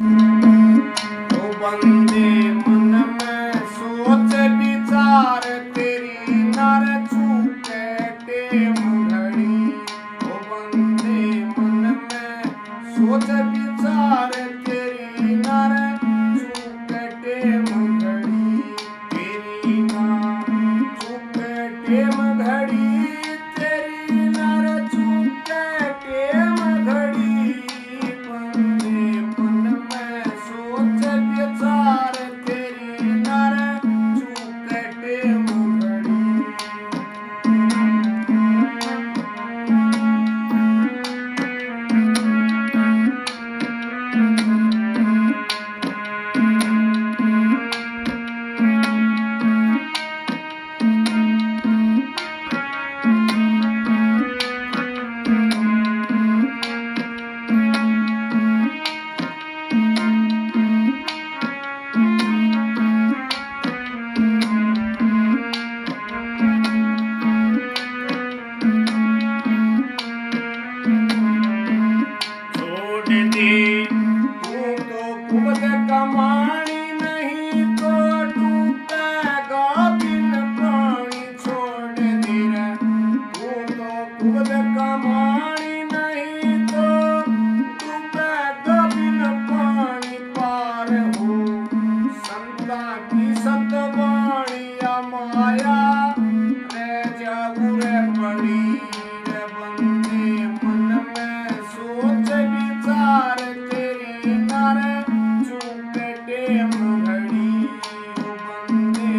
ओ बंदे मन में सोच विचार तेरी नर चूके टेम घड़ी। ओ बंदे मन में सोच विचार तेरी नर चूके टेम घड़ी। तेरी नर चूके टेम घड़ी, तेरी नर चूके टेम घड़ी। बंदे मन में सोच विचार तेरी नर चूके टेम घड़ी। छोड़ दे तू तो खुद कमानी, नहीं तो डूबेगा बिन पानी। छोड़ दे रे तू तो खुद कमानी, नहीं तो डूबेगा बिन पानी। पार हो संता की सतवाणी, या माया रे जाऊ रे बड़ी। रे बंदे मन में सोच विचार तेरी नर चूके टेम घड़ी। ओ बंदे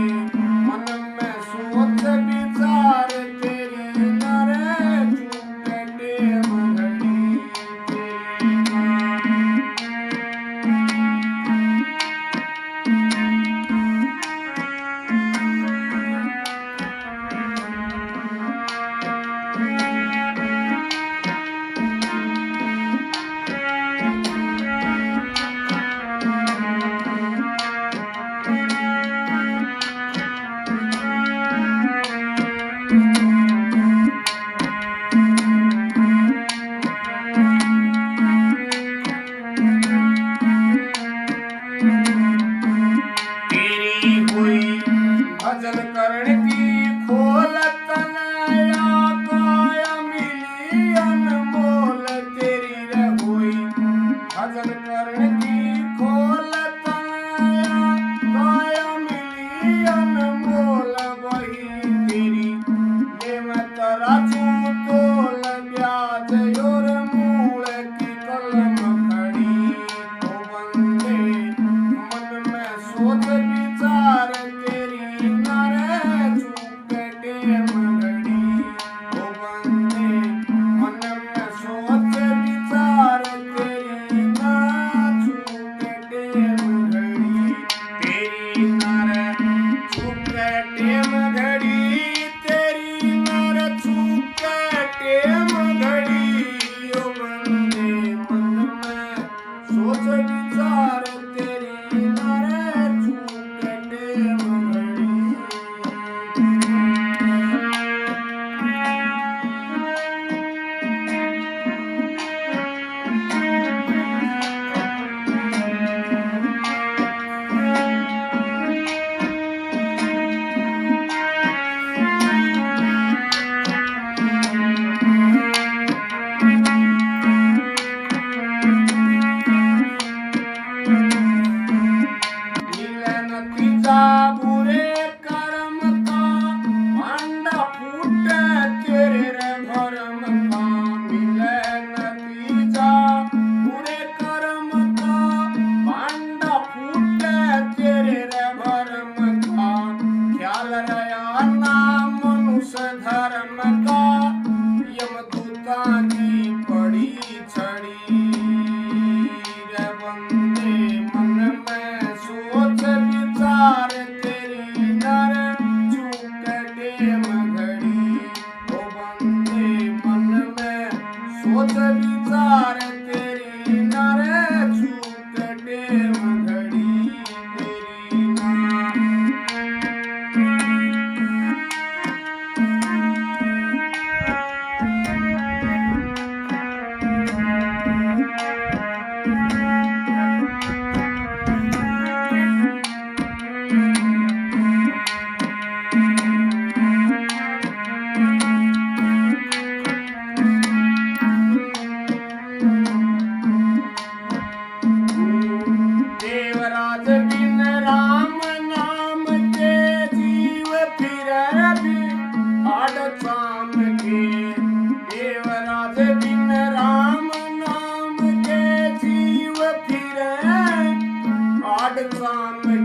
मन में सोच विचार तेरी नर चूके टेम घड़ी। तेरी तेरी हुई भजन करण की खोल तनया, काया मिली अनमोल। तेरी रे हुई भजन करण की खोल तनया, काया मिली अनमोल। वही तेरी नेमत राजू तोल, ब्याज और मूल की कलम खड़ी। ओ बंदे मन में सोच विचार तेरी नर चूके टेम घड़ी। ओ बंदे मन में सोच विचार तेरी नर चूके टेम घड़ी। तेरी नर चूके टेम घड़ी, तेरी नर चूके टेम घड़ी। ओ बंदे मन में सोच विचार तेरी नर चूके टेम घड़ी। चांदणी